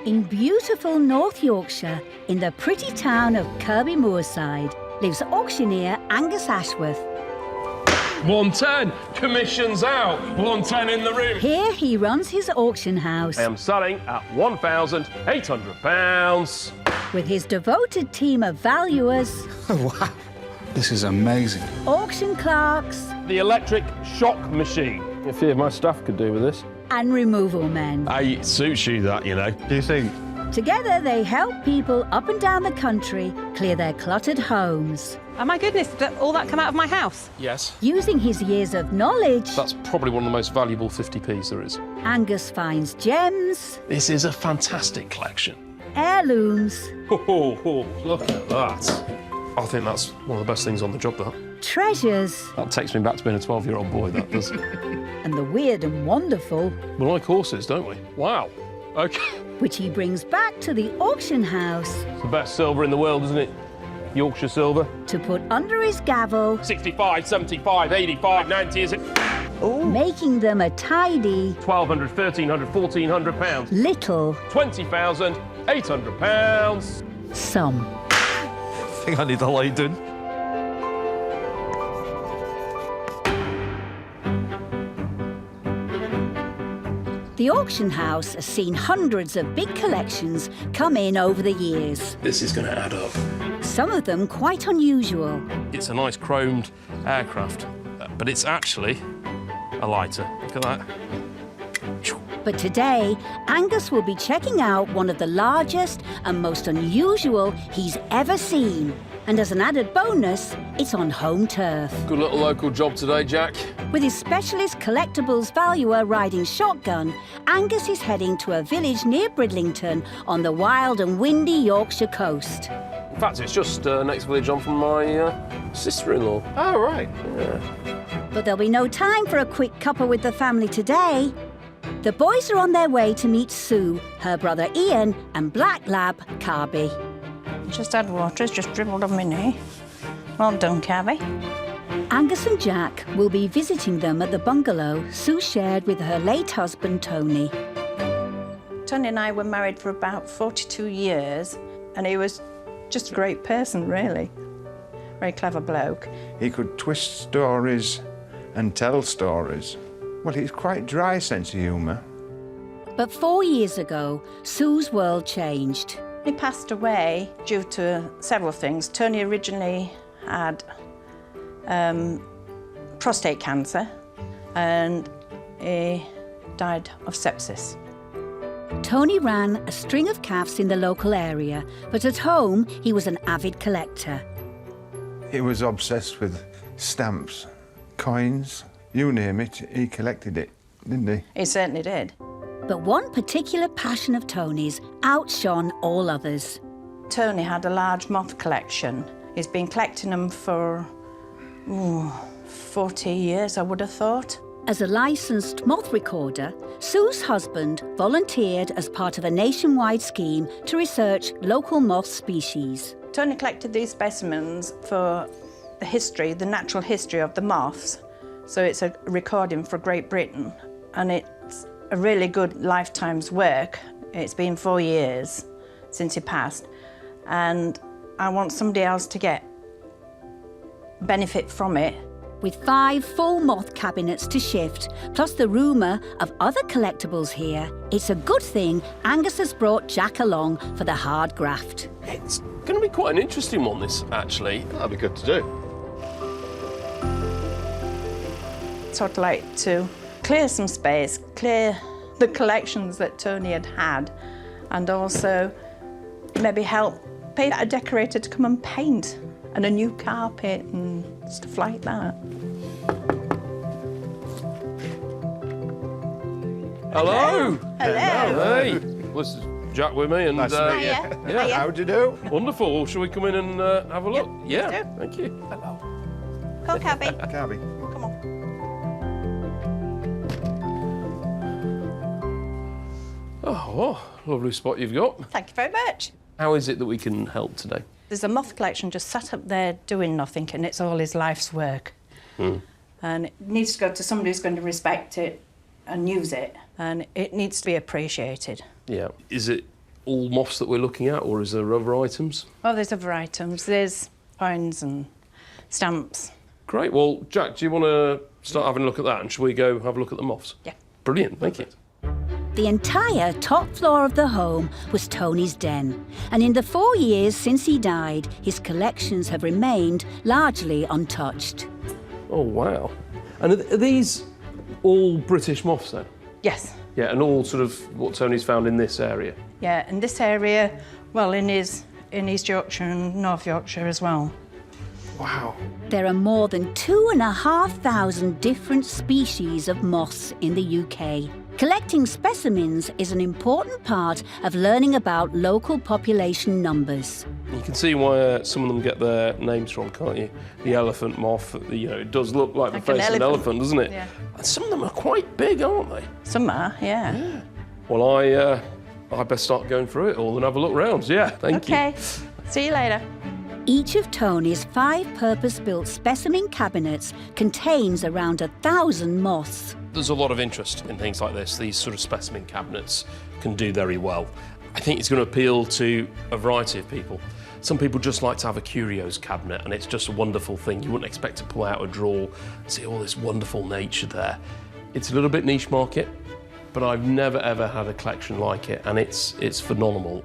In beautiful North Yorkshire, in the pretty town of Kirby Moorside, lives auctioneer Angus Ashworth. 110, commission's out, 110 in the room. Here he runs his auction house. I am selling at £1,800. With his devoted team of valuers. Wow, this is amazing. Auction clerks. The electric shock machine. A few of my staff could do with this. And removal men. It suits you, that, you know. Do you think? Together they help people up and down the country clear their cluttered homes. Oh my goodness, did all that come out of my house? Yes. Using his years of knowledge, That's probably one of the most valuable 50p's there is. Angus finds gems, This is a fantastic collection. heirlooms, Oh, look at that. I think that's one of the best things on the job, that. treasures, That takes me back to being a 12-year-old boy, that does. and the weird and wonderful, We like horses, don't we? Wow. OK. which he brings back to the auction house It's the best silver in the world, isn't it? Yorkshire silver. to put under his gavel, 65, 75, 85, 90, is it? making them a tidy, 1,200, 1,300, 1,400 pounds. little £20,800. sum. I think I need a light done. The auction house has seen hundreds of big collections come in over the years, This is going to add up. some of them quite unusual. It's a nice chromed aircraft, but it's actually a lighter. Look at that. But today, Angus will be checking out one of the largest and most unusual he's ever seen. And as an added bonus, it's on home turf. Good little local job today, Jack. With his specialist collectibles valuer riding shotgun, Angus is heading to a village near Bridlington on the wild and windy Yorkshire coast. In fact, it's just next village on from my sister-in-law. Oh, right. Yeah. But there'll be no time for a quick cuppa with the family today. The boys are on their way to meet Sue, her brother Ian, and black lab Kirby. Just had water, it's just dribbled on my knee. Well done, Kirby. Angus and Jack will be visiting them at the bungalow Sue shared with her late husband, Tony. Tony and I were married for about 42 years, and he was just a great person, really. Very clever bloke. He could twist stories and tell stories. Well, he's quite dry sense of humour. But 4 years ago, Sue's world changed. He passed away due to several things. Tony originally had prostate cancer, and he died of sepsis. Tony ran a string of calves in the local area, but at home he was an avid collector. He was obsessed with stamps, coins, you name it, he collected it, didn't he? He certainly did. But one particular passion of Tony's outshone all others. Tony had a large moth collection. He's been collecting them for 40 years, I would have thought. As a licensed moth recorder, Sue's husband volunteered as part of a nationwide scheme to research local moth species. Tony collected these specimens for the history, the natural history of the moths. So it's a recording for Great Britain, and it's a really good lifetime's work. It's been 4 years since he passed, and I want somebody else to get benefit from it. With 5 full moth cabinets to shift, plus the rumour of other collectibles here, it's a good thing Angus has brought Jack along for the hard graft. It's going to be quite an interesting one, this, actually. That'd be good to do. Sort of like to clear some space, clear the collections that Tony had, and also maybe help pay a decorator to come and paint, and a new carpet and stuff like that. Hello. Hello. Hey. This is Jack with me, and Nice to meet you. yeah, How do you do? wonderful. Well, shall we come in and have a look? Yep, Yeah, do. thank you. Go, Cabby. Kirby. Come on. Oh, lovely spot you've got. Thank you very much. How is it that we can help today? There's a moth collection just sat up there doing nothing, and it's all his life's work. And it needs to go to somebody who's going to respect it and use it, and it needs to be appreciated. Yeah. Is it all moths that we're looking at, or is there other items? Well, there's other items. There's coins and stamps. Great. Well, Jack, do you want to start having a look at that, and shall we go have a look at the moths? Yeah. Brilliant, thank you. The entire top floor of the home was Tony's den, and in the 4 years since he died, his collections have remained largely untouched. Oh, wow. And are these all British moths then? Yes. Yeah, and all sort of what Tony's found in this area? Yeah, in this area, well, in East Yorkshire and North Yorkshire as well. Wow. There are more than 2,500 different species of moths in the UK. Collecting specimens is an important part of learning about local population numbers. You can see why some of them get their names from, can't you? The elephant moth, it does look like the face of an elephant, doesn't it? Yeah. And some of them are quite big, aren't they? Some are, yeah. Well, I best start going through it all and have a look round. Yeah, thank you. Okay, see you later. Each of Tony's 5 purpose-built specimen cabinets contains around 1,000 moths. There's a lot of interest in things like this. These sort of specimen cabinets can do very well. I think it's going to appeal to a variety of people. Some people just like to have a curios cabinet, and it's just a wonderful thing. You wouldn't expect to pull out a drawer and see all this wonderful nature there. It's a little bit niche market, but I've never ever had a collection like it, and it's phenomenal.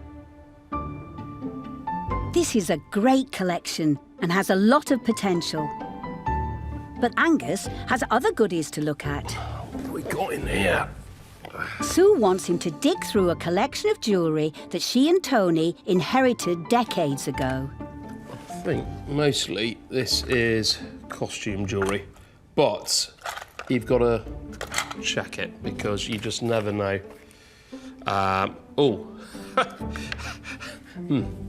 This is a great collection and has a lot of potential. But Angus has other goodies to look at. What have we got in here? Sue wants him to dig through a collection of jewellery that she and Tony inherited decades ago. I think mostly this is costume jewellery, but you've got to check it because you just never know.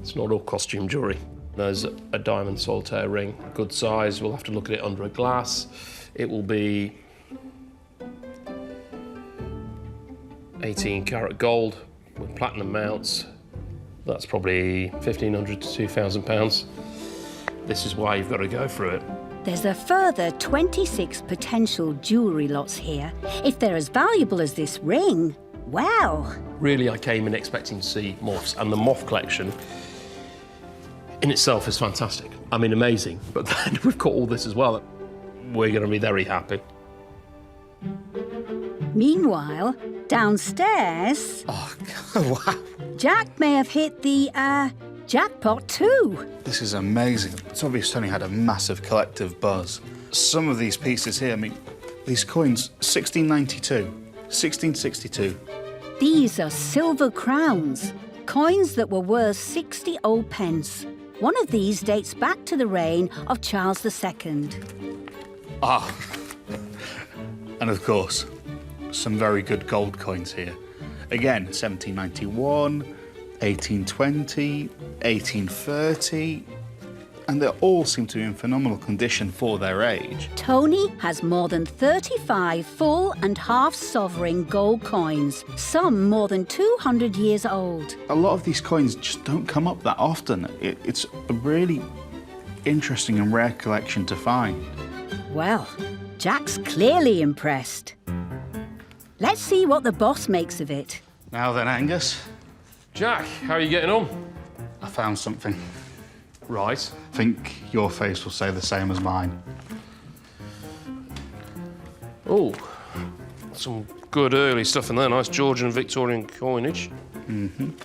It's not all costume jewellery. There's a diamond solitaire ring, good size. We'll have to look at it under a glass. It will be 18 karat gold with platinum mounts. That's probably £1,500 to £2,000. This is why you've got to go through it. There's a further 26 potential jewellery lots here. If they're as valuable as this ring, well. Really, I came in expecting to see moths, and the moth collection in itself is fantastic. I mean, amazing. But then we've got all this as well. We're going to be very happy. Meanwhile, downstairs... Oh, God, wow. Jack may have hit the, jackpot too. This is amazing. It's obvious Tony had a massive collective buzz. Some of these pieces here, I mean, these coins, 1692, 1662. These are silver crowns, coins that were worth 60 old pence. One of these dates back to the reign of Charles II. Ah, and of course, some very good gold coins here. Again, 1791, 1820, 1830, and they all seem to be in phenomenal condition for their age. Tony has more than 35 full and half sovereign gold coins, some more than 200 years old. A lot of these coins just don't come up that often. It's a really interesting and rare collection to find. Well, Jack's clearly impressed. Let's see what the boss makes of it. Now then, Angus, Jack, how are you getting on? I found something. Right. I think your face will say the same as mine. Oh, some good early stuff in there. Nice Georgian Victorian coinage.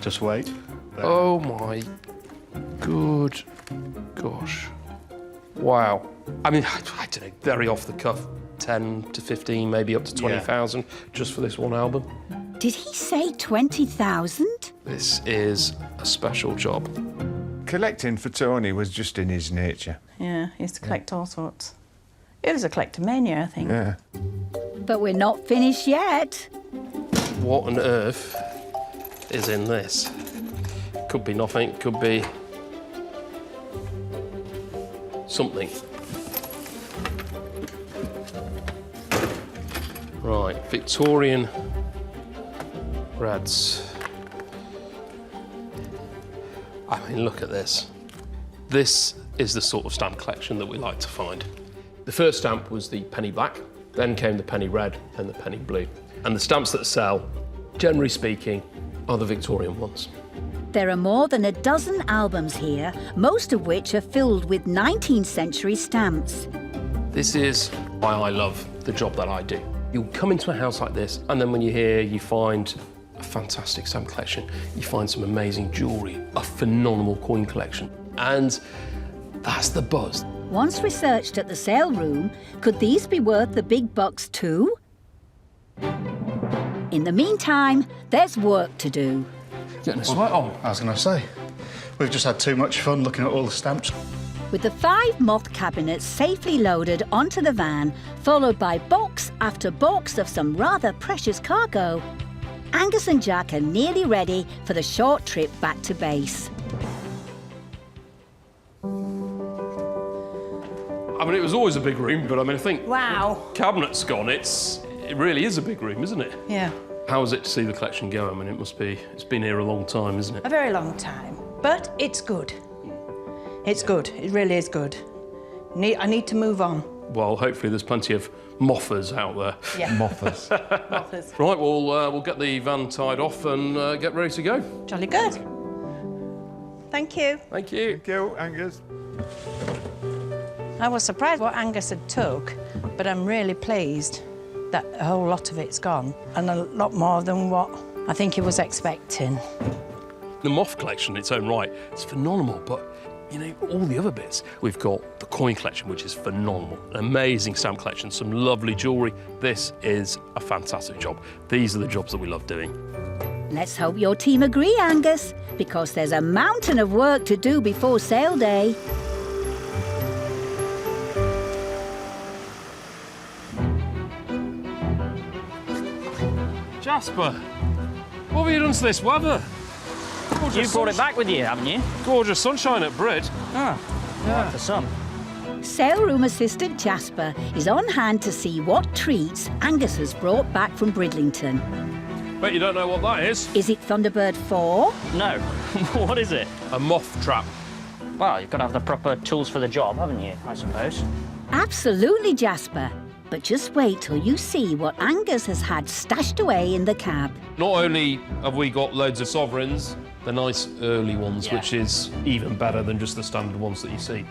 Just wait. There. Oh my good gosh. Wow. I mean, I don't know, very off the cuff. 10 to 15, maybe up to 20,000 just for this one album. Did he say 20,000? This is a special job. Collecting for Tony was just in his nature. Yeah, he used to collect all sorts. It was a collectomania, I think. Yeah. But we're not finished yet. What on earth is in this? Could be nothing, could be something. Right, Victorian reds. I mean, look at this. This is the sort of stamp collection that we like to find. The first stamp was the penny black, then came the penny red, and the penny blue. And the stamps that sell, generally speaking, are the Victorian ones. There are more than a dozen albums here, most of which are filled with 19th century stamps. This is why I love the job that I do. You'll come into a house like this, and then when you're here, you find a fantastic stamp collection. You find some amazing jewellery, a phenomenal coin collection. And that's the buzz. Once researched at the sale room, could these be worth the big bucks too? In the meantime, there's work to do. Getting a sweat on. I was going to say, we've just had too much fun looking at all the stamps. With the 5 Moth cabinets safely loaded onto the van, followed by box after box of some rather precious cargo, Angus and Jack are nearly ready for the short trip back to base. I mean, it was always a big room, but I mean, I think Wow. cabinet's gone. It really is a big room, isn't it? Yeah, How is it to see the collection go? I mean, it's been here a long time, isn't it? a very long time. But it's good. It's good. It really is good. I need to move on. Well, hopefully there's plenty of mothers out there. Yeah. Mothers. Mothers. Right, we'll get the van tied off and get ready to go. Jolly good. Thank you. Thank you. Thank you, Angus. I was surprised what Angus had took, but I'm really pleased that a whole lot of it's gone, and a lot more than what I think he was expecting. The Moth collection in its own right, it's phenomenal, but you know, all the other bits. We've got the coin collection, which is phenomenal, an amazing stamp collection, some lovely jewellery. This is a fantastic job. These are the jobs that we love doing. Let's hope your team agree, Angus, because there's a mountain of work to do before sale day. Jasper, what have you done to this weather? You brought it back with you, haven't you? Gorgeous sunshine at Brid. Ah, yeah. The sun. Sale room assistant Jasper is on hand to see what treats Angus has brought back from Bridlington. Bet you don't know what that is. Is it Thunderbird 4? No. What is it? A moth trap. Well, you've got to have the proper tools for the job, haven't you, I suppose? Absolutely, Jasper. But just wait till you see what Angus has had stashed away in the cab. Not only have we got loads of sovereigns, the nice early ones, Yeah. which is even better than just the standard ones that you see.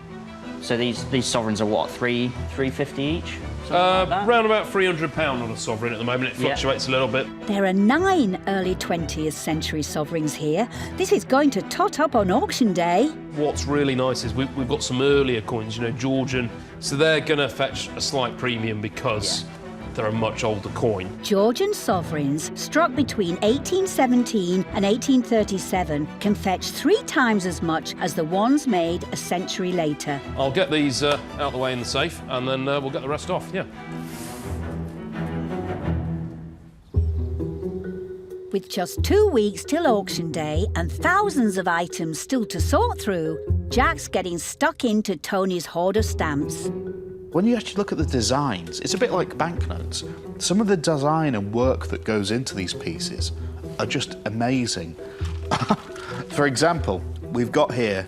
So these sovereigns are what, $3.50 each? Something like that? Around about £300 on a sovereign at the moment. It Yeah. fluctuates a little bit. There are 9 early 20th century sovereigns here. This is going to tot up on auction day. What's really nice is we've got some earlier coins, you know, Georgian, so they're going to fetch a slight premium because they're a much older coin. Georgian sovereigns struck between 1817 and 1837 can fetch 3 times as much as the ones made a century later. I'll get these out the way in the safe and then we'll get the rest off, yeah. With just 2 weeks till auction day and thousands of items still to sort through, Jack's getting stuck into Tony's hoard of stamps. When you actually look at the designs, it's a bit like banknotes. Some of the design and work that goes into these pieces are just amazing. For example, we've got here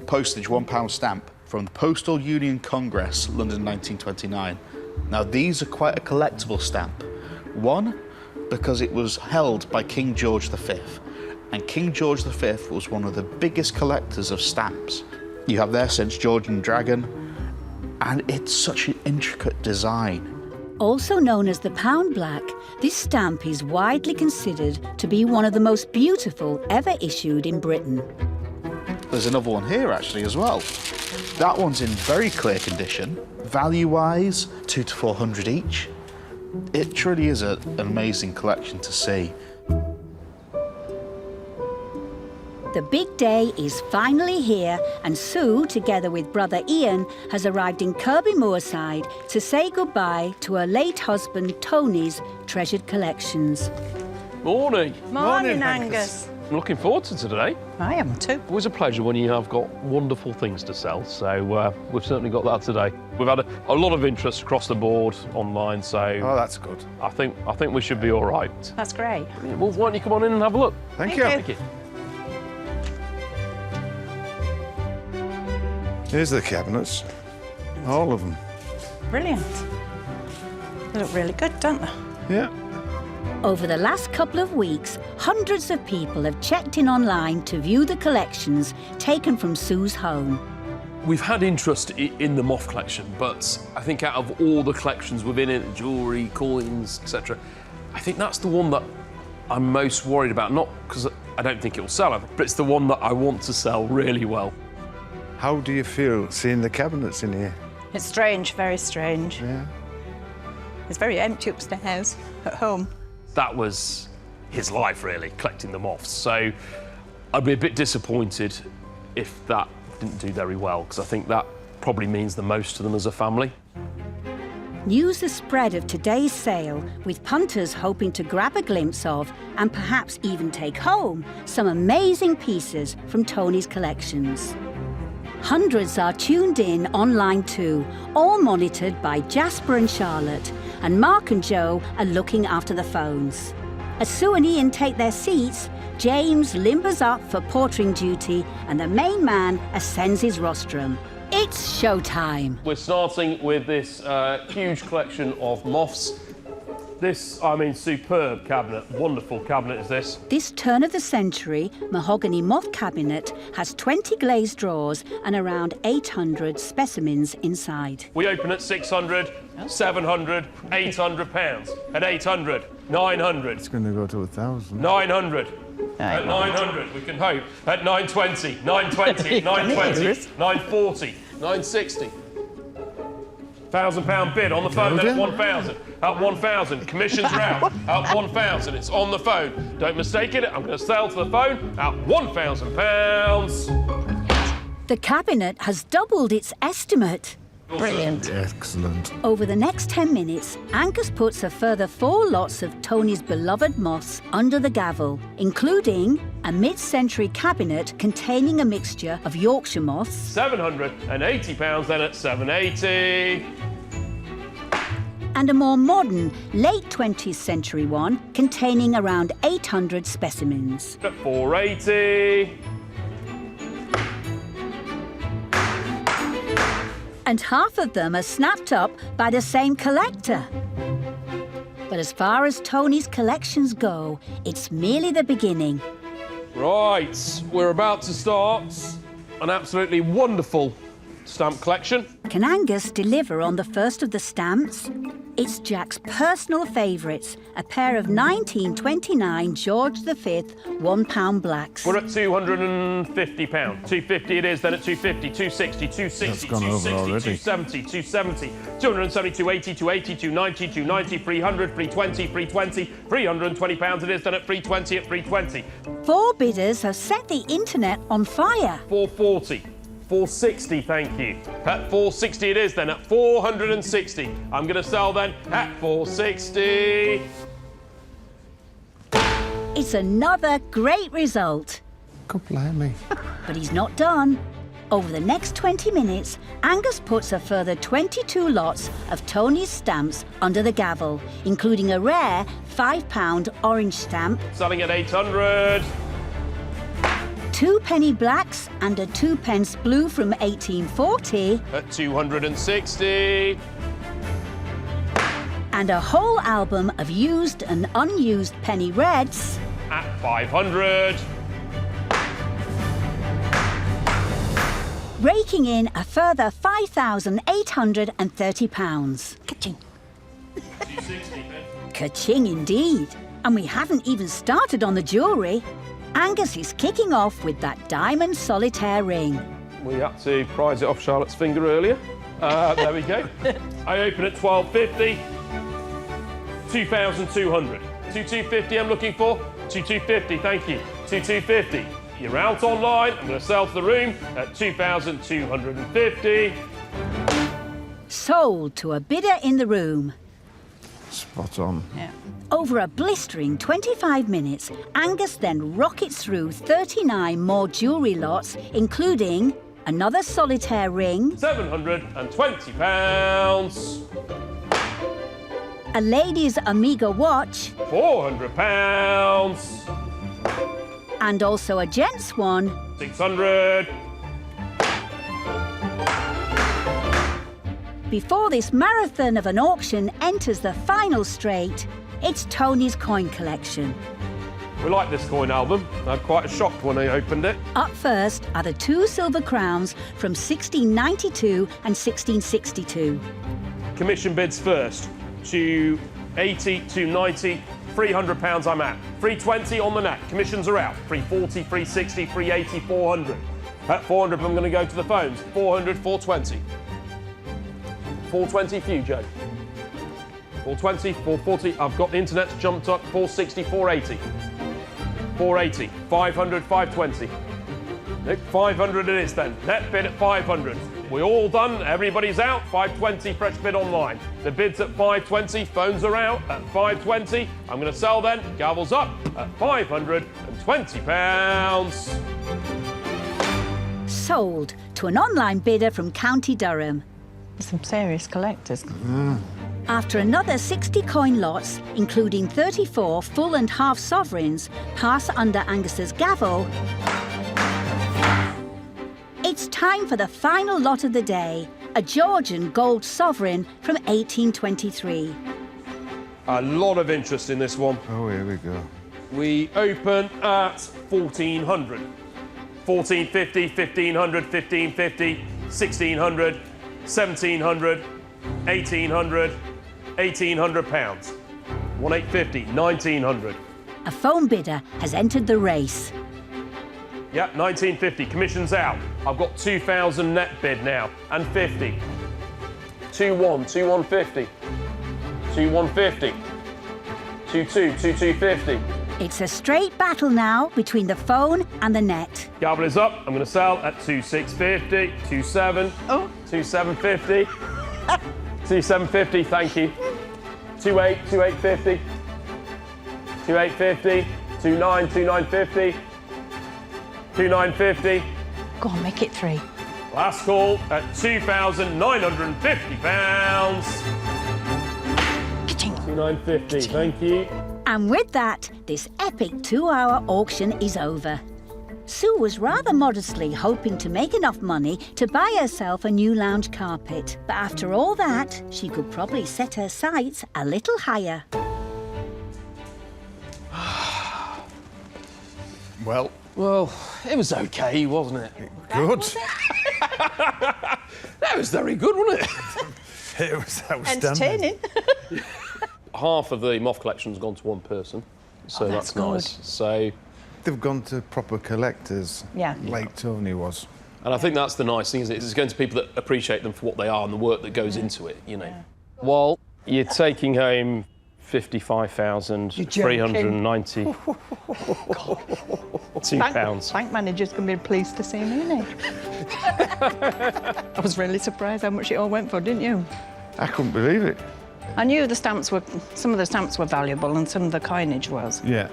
postage £1 stamp from the Postal Union Congress, London 1929. Now these are quite a collectible stamp. One, because it was held by King George V, and King George V was one of the biggest collectors of stamps. You have there St George and Dragon, and it's such an intricate design. Also known as the Pound Black, this stamp is widely considered to be one of the most beautiful ever issued in Britain. There's another one here actually as well. That one's in very clear condition. Value-wise, 200 to 400 each. It truly is an amazing collection to see. The big day is finally here, and Sue, together with brother Ian, has arrived in Kirby Moorside to say goodbye to her late husband Tony's treasured collections. Morning. Morning, Angus. Angus. I'm looking forward to today. I am too. Always a pleasure when you have got wonderful things to sell, so we've certainly got that today. We've had a lot of interest across the board online, so Oh, that's good. I think we should be all right. That's great. Well, why don't you come on in and have a look? Thank Thank you. you. Thank you. Here's the cabinets. All of them. Brilliant. They look really good, don't they? Yeah. Over the last couple of weeks, hundreds of people have checked in online to view the collections taken from Sue's home. We've had interest in the Moth collection, but I think out of all the collections within it, jewellery, coins, etc., I think that's the one that I'm most worried about. Not because I don't think it'll sell, but it's the one that I want to sell really well. How do you feel seeing the cabinets in here? It's strange, very strange. Yeah. It's very empty upstairs at home. That was his life, really, collecting the Moths. So I'd be a bit disappointed if that didn't do very well, because I think that probably means the most to them as a family. News has spread of today's sale, with punters hoping to grab a glimpse of, and perhaps even take home, some amazing pieces from Tony's collections. Hundreds are tuned in online too, all monitored by Jasper and Charlotte, and Mark and Joe are looking after the phones. As Sue and Ian take their seats, James limbers up for portering duty, and the main man ascends his rostrum. It's showtime. We're starting with this huge collection of Moths. This, I mean, superb cabinet, wonderful cabinet is this. This turn-of-the-century mahogany moth cabinet has 20 glazed drawers and around 800 specimens inside. We open at 600, 700, 800 pounds. At 800, 900. It's going to go to 1,000. 900. At 900, we can hope. At 920, 920, 920, 940, 960. £1,000 bid on the phone, then at 1,000. At 1,000, commissions are out. At 1,000, it's on the phone. Don't mistake it, I'm going to sell to the phone at £1,000. The cabinet has doubled its estimate. Brilliant. Excellent. Over the next 10 minutes, Angus puts a further 4 lots of Tony's beloved moths under the gavel, including a mid-century cabinet containing a mixture of Yorkshire moths, £780, then at 780. and a more modern, late 20th century one containing around 800 specimens. At 480. And half of them are snapped up by the same collector. But as far as Tony's collections go, it's merely the beginning. Right, we're about to start an absolutely wonderful stamp collection. Can Angus deliver on the first of the stamps? It's Jack's personal favourites, a pair of 1929 George V £1 blacks. We're at £250. 250 it is, then at 250, 260, 260, That's gone over 260, already. 270, 270, 270, 280, 280, 290, 290, 300, 320, 320, £320 it is, then at 320 at 320. 4 bidders have set the internet on fire. 440. 460, thank you. At 460 it is then, at 460. I'm going to sell then at 460. It's another great result. God blimey. But he's not done. Over the next 20 minutes, Angus puts a further 22 lots of Tony's stamps under the gavel, including a rare £5 orange stamp, Selling at 800. 2 penny blacks and a 2p blue from 1840, At 260. and a whole album of used and unused penny reds, At 500. raking in a further £5,830. Ka-ching. 260. Ka-ching indeed. And we haven't even started on the jewellery. Angus is kicking off with that diamond solitaire ring. We had to prize it off Charlotte's finger earlier. There we go. I open at 1250. 2,200. 2250 I'm looking for. 2250, thank you. 2250. You're out online. I'm going to sell to the room at 2,250. Sold to a bidder in the room. Spot on. Yeah. Over a blistering 25 minutes, Angus then rockets through 39 more jewellery lots, including another solitaire ring, £720. a lady's Omega watch, £400. and also a gent's one. 600. Before this marathon of an auction enters the final straight, It's Tony's coin collection. We like this coin album. I had quite a shock when I opened it. Up first are the 2 silver crowns from 1692 and 1662. Commission bids first. 280, 290, £300 I'm at. 320 on the net. Commissions are out. 340, 360, 380, 400. At 400, I'm going to go to the phones. 400, 420. 420 for you, Joe. 420, 440. I've got the internet jumped up. 460, 480. 480, 500, 520. Nope, 500 it is then. Net bid at 500. We're all done. Everybody's out. 520, fresh bid online. The bid's at 520. Phones are out at 520. I'm going to sell then. Gavel's up at £520. Sold to an online bidder from County Durham. Some serious collectors. After another 60 coin lots, including 34 full and half sovereigns, pass under Angus's gavel, it's time for the final lot of the day, a Georgian gold sovereign from 1823. A lot of interest in this one. Oh, here we go. We open at 1400. 1450, 1500, 1550, 1600, 1700, 1800, £1,800. 1850, 1900. A phone bidder has entered the race. Yeah, 1950, commission's out. I've got 2,000 net bid now, and 50. 2150. 2150. 2250. It's a straight battle now between the phone and the net. Gavel is up. I'm going to sell at 2650, 27, 2750, 2750. Thank you. 2850, 2850, 2950, 2950. Go on, make it 3. Last call at £2,950. Ka-ching. 2950. Thank you. And with that, this epic 2-hour auction is over. Sue was rather modestly hoping to make enough money to buy herself a new lounge carpet. But after all that, she could probably set her sights a little higher. Well, it was okay, wasn't it? good. That was very good, wasn't it? It was outstanding. Entertaining. Half of the Moth collection's gone to one person, so that's that's nice. good. So, They've gone to proper collectors. Yeah. Like Tony was. and I think that's the nice thing, is it's going to people that appreciate them for what they are and the work that goes into it, you know. Well, you're taking home 55,390 £2. Bank manager's going to be pleased to see me, isn't he? I was really surprised how much it all went for, didn't you? I couldn't believe it. I knew some of the stamps were valuable and some of the coinage was, Yeah.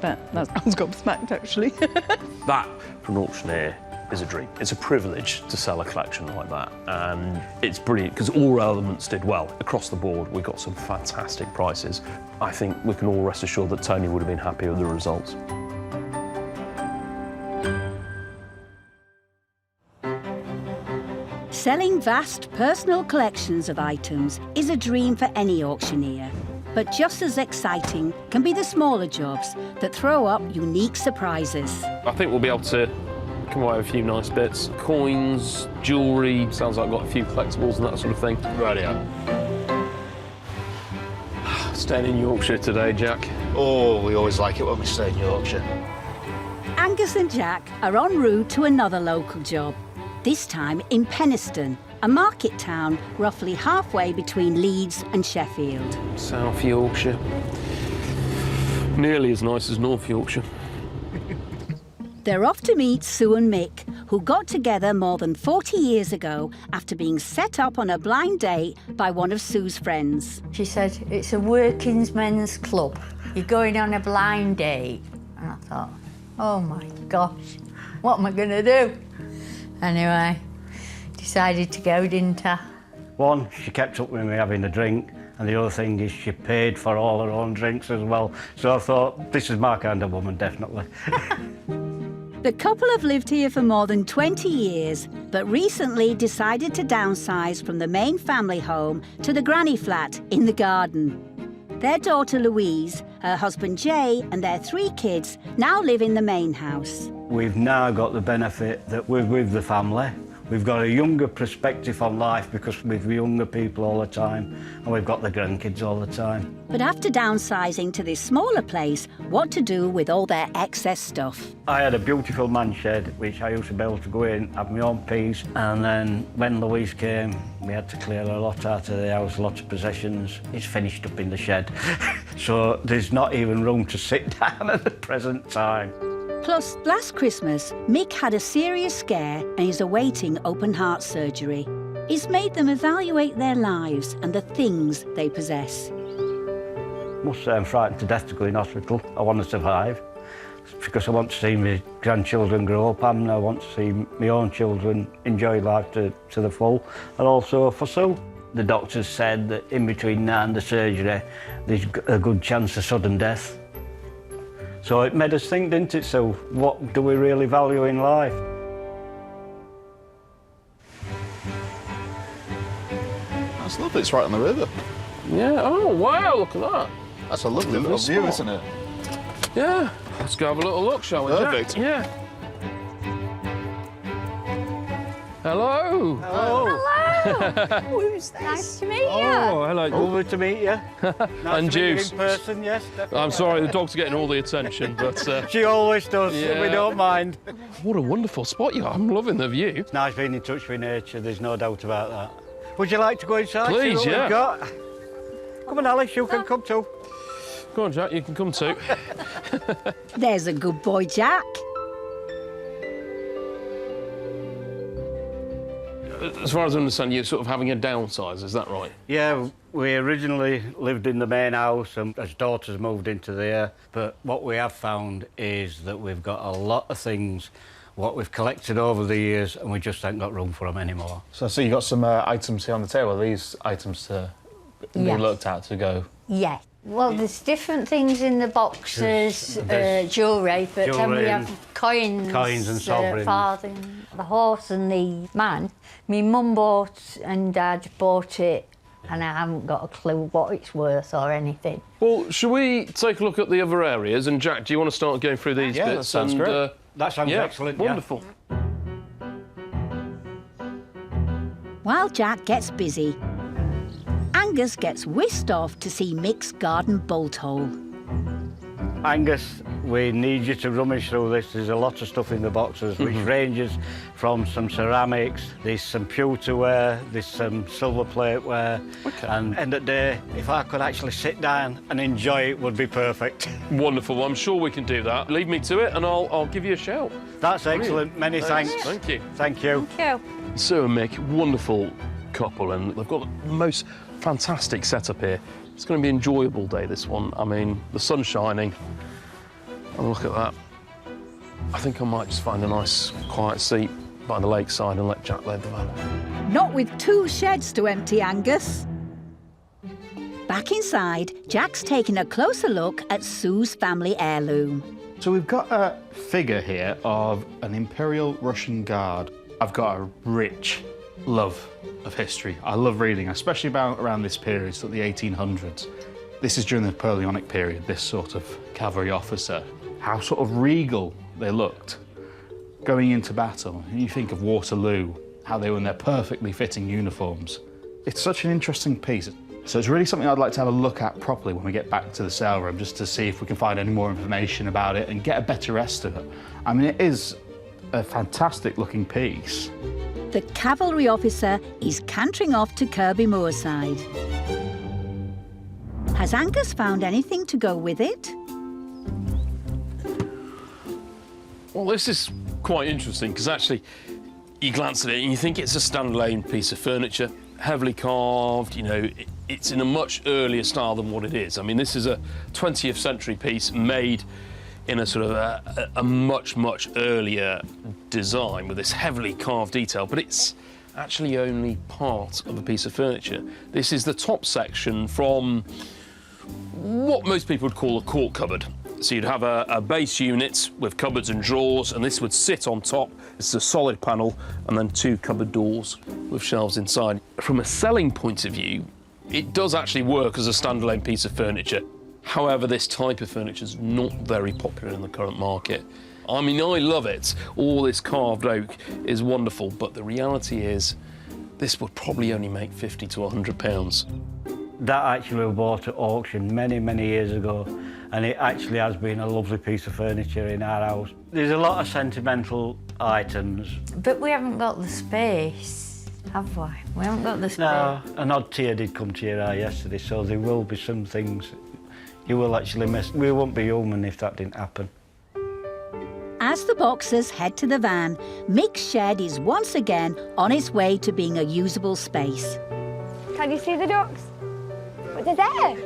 but I was gobsmacked actually. That, for an auctioneer, is a dream. It's a privilege to sell a collection like that, and it's brilliant because all elements did well across the board. We got some fantastic prices. I think we can all rest assured that Tony would have been happy with the results. Selling vast personal collections of items is a dream for any auctioneer. But just as exciting can be the smaller jobs that throw up unique surprises. I think we'll be able to come away with a few nice bits. Coins, jewellery, sounds like I've got a few collectibles and that sort of thing. Rightio. Staying in Yorkshire today, Jack. Oh, we always like it when we stay in Yorkshire. Angus and Jack are en route to another local job, this time in Penistone, a market town roughly halfway between Leeds and Sheffield. South Yorkshire. Nearly as nice as North Yorkshire. They're off to meet Sue and Mick, who got together more than 40 years ago after being set up on a blind date by one of Sue's friends. She said, it's a working men's club. You're going on a blind date. And I thought, oh my gosh, what am I going to do? Anyway, decided to go, didn't I? One, she kept up with me having a drink, and the other thing is she paid for all her own drinks as well. So I thought, this is my kind of woman, definitely. The couple have lived here for more than 20 years, but recently decided to downsize from the main family home to the granny flat in the garden. Their daughter Louise, her husband Jay and their 3 kids now live in the main house. We've now got the benefit that we're with the family. We've got a younger perspective on life because we're with younger people all the time, and we've got the grandkids all the time. But after downsizing to this smaller place, what to do with all their excess stuff? I had a beautiful man shed which I used to be able to go in, have my own piece, and then when Louise came, we had to clear a lot out of the house, lots of possessions. It's finished up in the shed. So there's not even room to sit down at the present time. Plus, last Christmas, Mick had a serious scare and is awaiting open-heart surgery. It's made them evaluate their lives and the things they possess. Must say I'm frightened to death to go in hospital. I want to survive because I want to see my grandchildren grow up and I want to see my own children enjoy life to the full, and also for Sue. The doctors said that in between now and the surgery, there's a good chance of sudden death. So it made us think, didn't it? So what do we really value in life? That's lovely, it's right on the river. Yeah, oh wow, look at that. That's a lovely little view, isn't it? Yeah, let's go have a little look, shall we, Perfect. Jack? Yeah. Hello. Hello. Who's this? Nice to meet you. Oh, hello. Lovely to meet you. Nice And to meet you Juice. in person, yes. Definitely. I'm sorry, the dog's getting all the attention, but She always does. Yeah. We don't mind. what a wonderful spot you are. I'm loving the view. It's nice being in touch with nature. There's no doubt about that. Would you like to go inside? Please, see what yeah. We've got? Come on, Alice. You can come too. Go on, Jack, you can come too. There's a good boy, Jack. As far as I understand, you're sort of having a downsize, is that right? Yeah, we originally lived in the main house and as daughters moved into there. But what we have found is that we've got a lot of things what we've collected over the years and we just ain't got room for them anymore. So I see you've got some items here on the table. Are these items to be Yes. looked at to go? Yes. Well, there's different things in the boxes, There's jewellery, but then we jewellery have coins, coins and sovereigns. farthing. The horse and the man, my mum bought and dad bought it, and I haven't got a clue what it's worth or anything. Well, shall we take a look at the other areas? And Jack, do you want to start going through these Yeah, that bits? sounds and, great. That sounds yeah, excellent. Wonderful. While Jack gets busy, Angus gets whisked off to see Mick's garden bolt hole. Angus, we need you to rummage through this. There's a lot of stuff in the boxes, which ranges from some ceramics, there's some pewterware, there's some silver plateware. Okay. And end of the day, if I could actually sit down and enjoy it, would be perfect. Wonderful. Well, I'm sure we can do that. Leave me to it and I'll give you a shout. That's excellent. Many thanks. Thank you. Thank you. Thank you. Sue and Mick, wonderful couple, and they've got the most fantastic setup here. It's going to be an enjoyable day, this one. I mean, the sun's shining. And look at that. I think I might just find a nice, quiet seat by the lakeside and let Jack load the van. Not with 2 sheds to empty, Angus. Back inside, Jack's taking a closer look at Sue's family heirloom. So we've got a figure here of an Imperial Russian Guard. I've got a rich love of history. I love reading, especially about around this period, so the 1800s. This is during the Napoleonic period, this sort of cavalry officer. How sort of regal they looked going into battle. And you think of Waterloo, how they were in their perfectly fitting uniforms. It's such an interesting piece. So it's really something I'd like to have a look at properly when we get back to the sale room, just to see if we can find any more information about it and get a better estimate. I mean, it is a fantastic looking piece. The cavalry officer is cantering off to Kirby Moorside. Has Angus found anything to go with it? Well, this is quite interesting because actually you glance at it and you think it's a standalone piece of furniture, heavily carved, you know, it's in a much earlier style than what it is. I mean, this is a 20th century piece made in a sort of a much, much earlier design with this heavily carved detail, but it's actually only part of a piece of furniture. This is the top section from what most people would call a court cupboard. So you'd have a base unit with cupboards and drawers, and this would sit on top. It's a solid panel, and then 2 cupboard doors with shelves inside. From a selling point of view, It does actually work as a standalone piece of furniture. However, this type of furniture is not very popular in the current market. I mean, I love it. All this carved oak is wonderful, but the reality is this would probably only make £50 to £100. That actually was bought at auction many, many years ago, and it actually has been a lovely piece of furniture in our house. There's a lot of sentimental items. But we haven't got the space, have we? We haven't got the space. No, an odd tear did come to your eye yesterday, so there will be some things you will actually miss. We won't be human if that didn't happen. As the boxers head to the van, Mick's shed is once again on its way to being a usable space. Can you see the ducks? But they're there.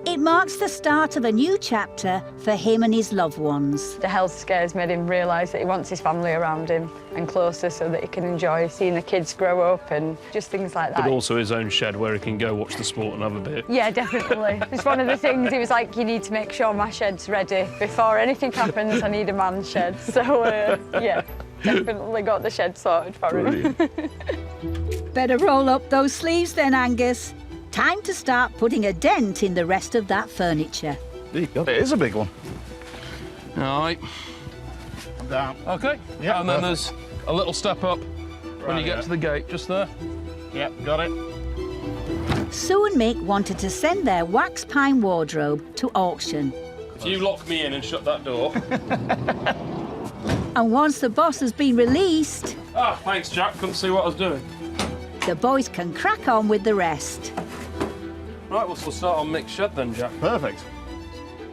It marks the start of a new chapter for him and his loved ones. The health scares made him realise that he wants his family around him and closer so that he can enjoy seeing the kids grow up and just things like that. But also his own shed where he can go watch the sport and have a beer. Yeah, definitely. It's one of the things he was like, you need to make sure my shed's ready. Before anything happens, I need a man's shed. So, yeah, definitely got the shed sorted for him. Better roll up those sleeves then, Angus. Time to start putting a dent in the rest of that furniture. There you go. It is a big one. All right. I'm down. OK. Yeah, and then there's a little step up when you get to the gate, just there. Yep, got it. Sue and Mick wanted to send their wax pine wardrobe to auction. If you lock me in and shut that door. And once the boss has been released, Ah, thanks, Jack. Couldn't see what I was doing. the boys can crack on with the rest. Right, we'll start on Mick's shed then, Jack. Perfect.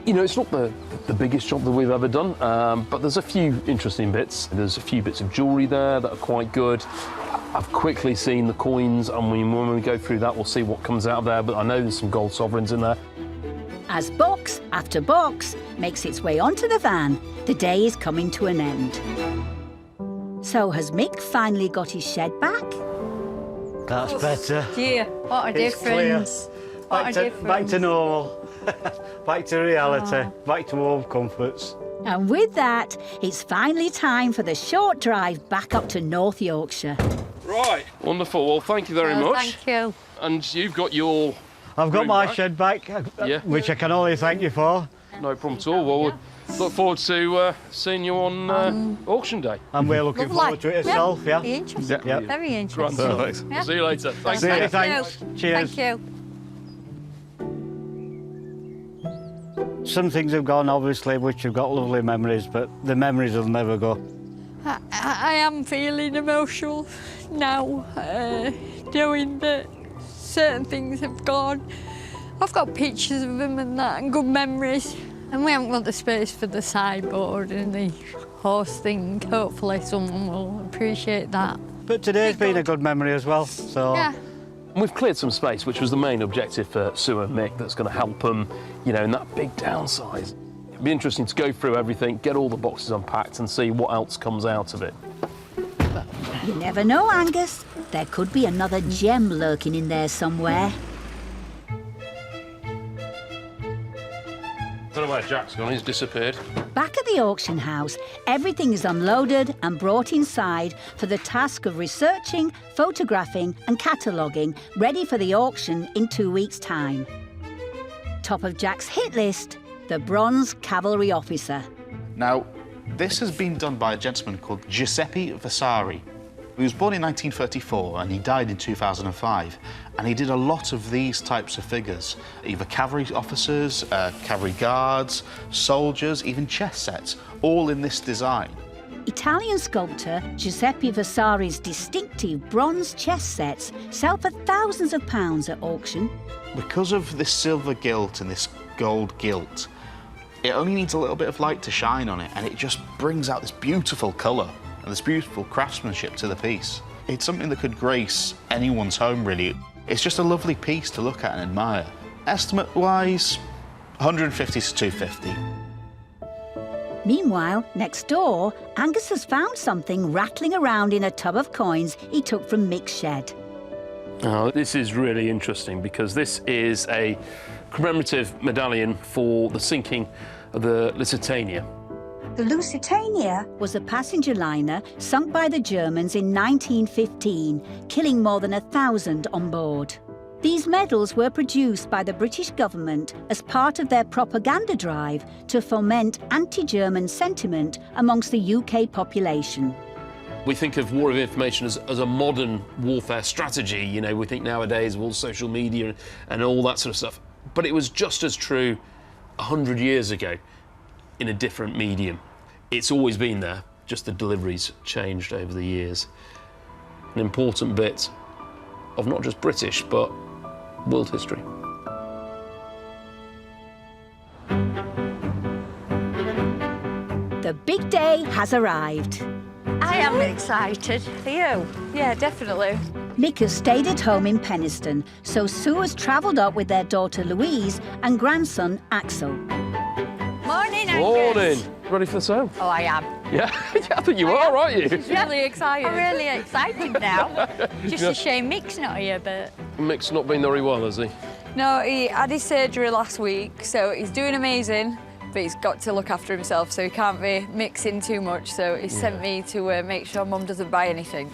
You know, it's not the biggest job that we've ever done, but there's a few interesting bits. There's a few bits of jewellery there that are quite good. I've quickly seen the coins, and when we go through that, we'll see what comes out of there, but I know there's some gold sovereigns in there. As box after box makes its way onto the van, the day is coming to an end. So has Mick finally got his shed back? That's better. Dear, what a It's clear. difference. What a difference. Back to normal. Back to reality. Back to home comforts. And with that, it's finally time for the short drive back up to North Yorkshire. Right, wonderful. Well, thank you very Oh, much. thank you. And you've got your... I've got room my back. shed back, Yeah. which I can only thank you for. No problem at all. Well, we'll look forward to seeing you on auction day. And we're looking Lovely. forward to it itself, yeah? Very interesting. Yeah. Very interesting. Perfect. Yeah. See you later. Thanks. See you, Thank thanks. you. Cheers. Thank you. Some things have gone, obviously, which have got lovely memories, but the memories will never go. I am feeling emotional now, knowing that certain things have gone. I've got pictures of them and that, and good memories. And we haven't got the space for the sideboard and the horse thing. Hopefully someone will appreciate that. But today's been a good memory as well, so... Yeah. We've cleared some space, which was the main objective for Sue and Mick, that's going to help them, you know, in that big downsize. It'd be interesting to go through everything, get all the boxes unpacked and see what else comes out of it. You never know, Angus. There could be another gem lurking in there somewhere. I don't know where Jack's gone, he's disappeared. Back at the auction house, everything is unloaded and brought inside for the task of researching, photographing and cataloguing, ready for the auction in 2 weeks' time. Top of Jack's hit list, the Bronze Cavalry Officer. Now, this has been done by a gentleman called Giuseppe Vasari. He was born in 1934 and he died in 2005. And he did a lot of these types of figures, either cavalry officers, cavalry guards, soldiers, even chess sets, all in this design. Italian sculptor Giuseppe Vasari's distinctive bronze chess sets sell for thousands of pounds at auction. Because of this silver gilt and this gold gilt, it only needs a little bit of light to shine on it, and it just brings out this beautiful colour and this beautiful craftsmanship to the piece. It's something that could grace anyone's home, really. It's just a lovely piece to look at and admire. Estimate-wise, 150 to 250. Meanwhile, next door, Angus has found something rattling around in a tub of coins he took from Mick's shed. Oh, this is really interesting because this is a commemorative medallion for the sinking of the Lusitania. The Lusitania was a passenger liner sunk by the Germans in 1915, killing more than 1,000 on board. These medals were produced by the British government as part of their propaganda drive to foment anti-German sentiment amongst the UK population. We think of war of information as a modern warfare strategy. You know, we think nowadays of all social media and all that sort of stuff. But it was just as true 100 years ago in a different medium. It's always been there, just the deliveries changed over the years. An important bit of not just British, but world history. The big day has arrived. I am excited. For you? Yeah, definitely. Mick has stayed at home in Penistone, so Sue has travelled up with their daughter Louise and grandson Axel. Morning, Angus. Morning. Ready for the sale? Oh, I am. Yeah, I think you are, aren't you? She's really excited. I'm really excited now. Just a shame Mick's not here, but... Mick's not been very well, has he? No, he had his surgery last week, so he's doing amazing, but he's got to look after himself, so he can't be mixing too much, so he sent me to make sure Mum doesn't buy anything.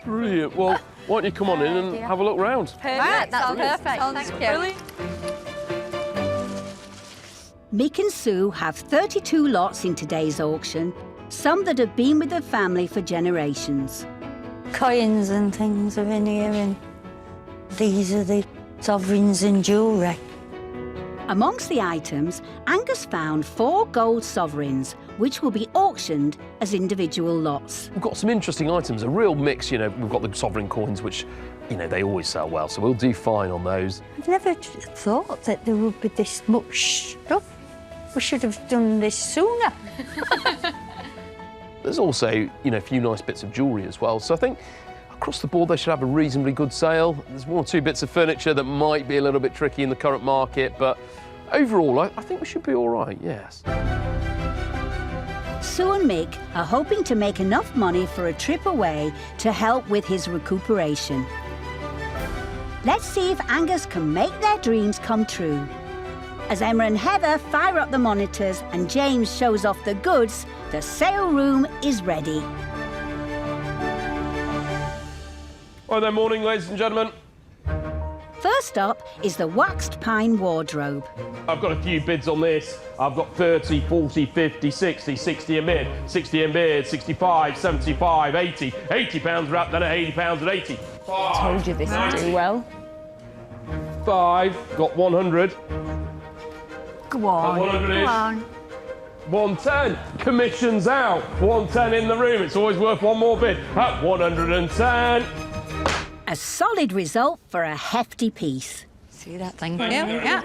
Brilliant. Well, why don't you come on in and have a look round? Perfect. Right, that's perfect. Sounds Thank you. brilliant. Mick and Sue have 32 lots in today's auction, some that have been with the family for generations. Coins and things are in here, and these are the sovereigns and jewellery. Amongst the items, Angus found 4 gold sovereigns, which will be auctioned as individual lots. We've got some interesting items, a real mix, you know. We've got the sovereign coins, which, you know, they always sell well, so we'll do fine on those. I've never thought that there would be this much stuff. We should have done this sooner. There's also, you know, a few nice bits of jewellery as well, so I think across the board they should have a reasonably good sale. There's 1 or 2 bits of furniture that might be a little bit tricky in the current market, but overall I think we should be all right, yes. Sue and Mick are hoping to make enough money for a trip away to help with his recuperation. Let's see if Angus can make their dreams come true. As Emma and Heather fire up the monitors and James shows off the goods, the sale room is ready. Hi there, morning, ladies and gentlemen. First up is the waxed pine wardrobe. I've got a few bids on this. I've got 30, 40, 50, 60, 60 in bid, 60 in bid, 65, 75, 80, £80 wrapped, then at £80 at 80. Told you this would do well. 5, got 100. Go on, 100 go is. on. 110, commission's out. 110 in the room, it's always worth one more bid. At 110. A solid result for a hefty piece. See that? Thank you. Yeah.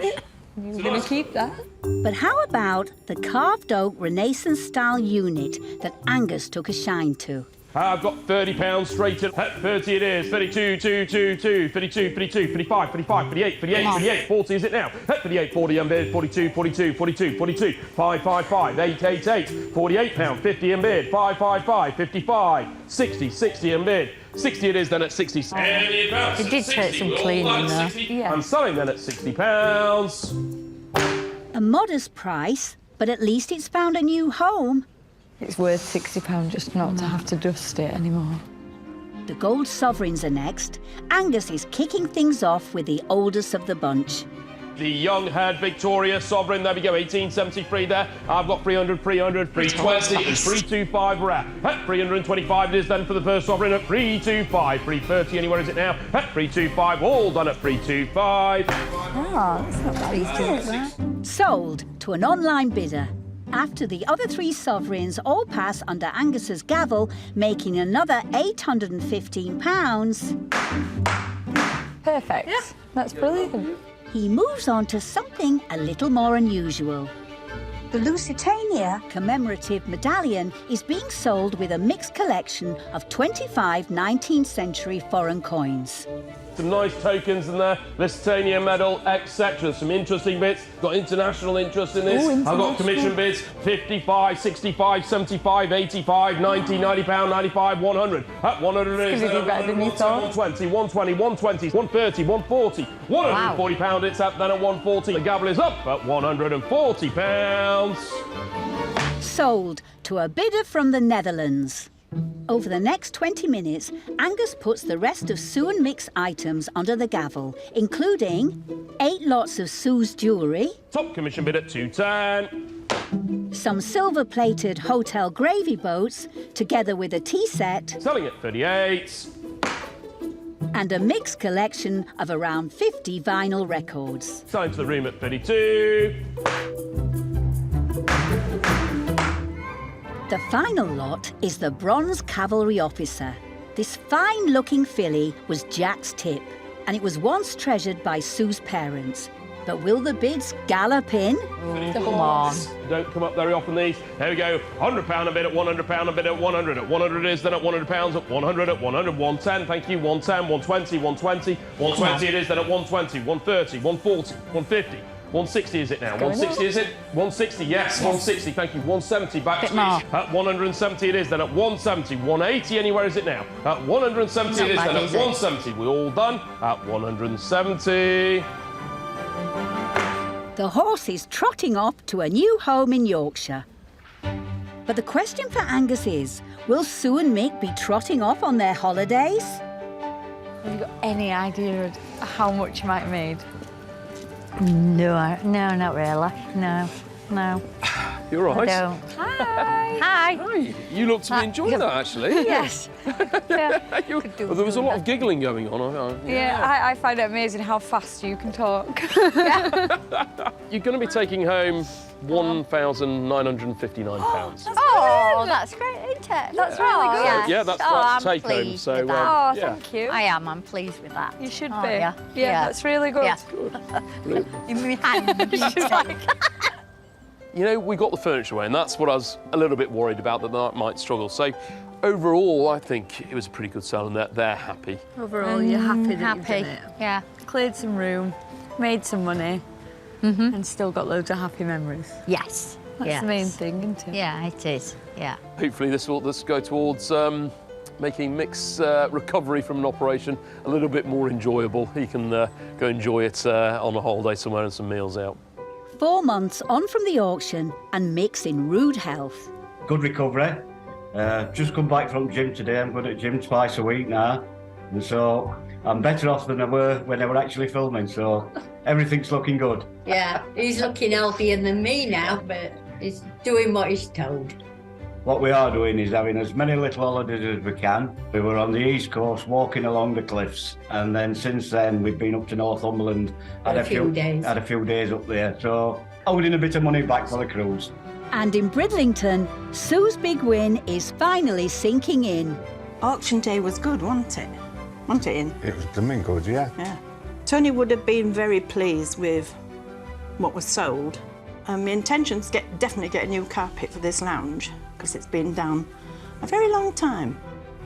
You're going to keep that. But how about the carved oak Renaissance-style unit that Angus took a shine to? I've got £30 straight in. At 30 it is. 32, 2, 2, 2, 52, 52, 55, 55, 58, 58, 58, 40 is it now? At 58, 40 in bid, 42, 42, 42, 42, 555, 888, £48, 50 in bid, 555, 55, 60, 60 in bid. 60 it is then at 60. It did take some cleaning there. Yeah. I'm selling then at £60. A modest price, but at least it's found a new home. It's worth £60 just not to have to dust it anymore. The gold sovereigns are next. Angus is kicking things off with the oldest of the bunch. The young-haired Victoria Sovereign, there we go, 1873 there. I've got 300, 300, 320, and 325 wrap. At 325 it is then for the first Sovereign at 325. 330, anywhere is it now? At 325, all done at 325. Oh, that's not bad. Sold to an online bidder. After the other 3 sovereigns all pass under Angus's gavel, making another £815. Perfect. Yeah. That's brilliant. He moves on to something a little more unusual. The Lusitania commemorative medallion is being sold with a mixed collection of 25 19th century foreign coins. Some nice tokens in there, Lusitania medal, etc. Some interesting bits. Got international interest in this. I've got commission bids, 55, 65, 75, 85, 90, £90, 95, 100. At 100 is 120, 120, 120, 130, 140, £140 it's up then at 140. The gavel is up at £140. Sold to a bidder from the Netherlands. Over the next 20 minutes, Angus puts the rest of Sue and Mick's items under the gavel, including 8 lots of Sue's jewellery, Top commission bid at 210. some silver-plated hotel gravy boats, together with a tea set, Selling at 38. and a mixed collection of around 50 vinyl records. Selling to the room at 32. The final lot is the Bronze Cavalry Officer. This fine-looking filly was Jack's tip, and it was once treasured by Sue's parents. But will the bids gallop in? Come on. Don't come up very often, these. Here we go. £100 a bid at £100 a bid at 100. At 100 it is, then at £100 at 100 at 100, 110. Thank you. 110, 120, 120. 120 it is, then at 120, 130, 140, 150. 160 is it now? 160 is it? 160, yes, 160, thank you. 170, back to more. At 170 it is, then at 170. 180, anywhere is it now? At 170 it is, then at 170. We're all done. At 170. The horse is trotting off to a new home in Yorkshire. But the question for Angus is, will Sue and Mick be trotting off on their holidays? Have you got any idea of how much you might have made? No, not really. No. You're I right. don't. Hi. Hi. You look to be enjoying that, actually. Yes. Yeah. Well, there was a lot of giggling going on. I find it amazing how fast you can talk. You're going to be taking home £1,959. Oh, that's great, isn't it? That's really good. Yes. Yeah, that's I'm take home. pleased So, with that. Oh, yeah. thank you. I am. I'm pleased with that. You should Oh, be. yeah. Yeah, that's really good. Yeah. Brilliant. In my hand. She's like, You know, we got the furniture away, and that's what I was a little bit worried about, that they might struggle. So, overall, I think it was a pretty good sale, and they're happy. overall, you're happy that you've Happy. done it. Yeah. Cleared some room, made some money, and still got loads of happy memories. Yes. That's yes. the main thing, isn't it? Yeah, it is. Yeah. Hopefully, this will go towards making Mick's recovery from an operation a little bit more enjoyable. He can go enjoy it on a holiday somewhere and some meals out. 4 months on from the auction, and Mick's in rude health. Good recovery. Just come back from gym today. I'm going to gym twice a week now. And so I'm better off than I were when I were actually filming. So everything's looking good. Yeah, he's looking healthier than me now, but he's doing what he's told. What we are doing is having as many little holidays as we can. We were on the East Coast walking along the cliffs, and then since then we've been up to Northumberland. Had a few days up there. So holding a bit of money back for the cruise. And in Bridlington, Sue's big win is finally sinking in. Auction day was good, wasn't it? Wasn't it, Ian? It was blooming good, yeah. Yeah. Tony would have been very pleased with what was sold. My intention's definitely get a new carpet for this lounge, because it's been down a very long time,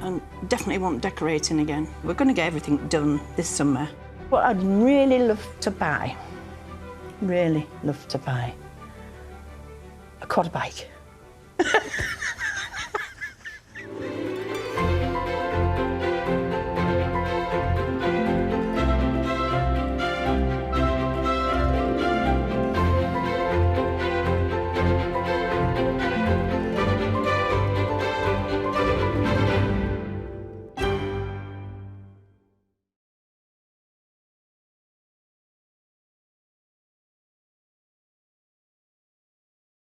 and definitely want decorating again. We're going to get everything done this summer. What I'd really love to buy, a quad bike.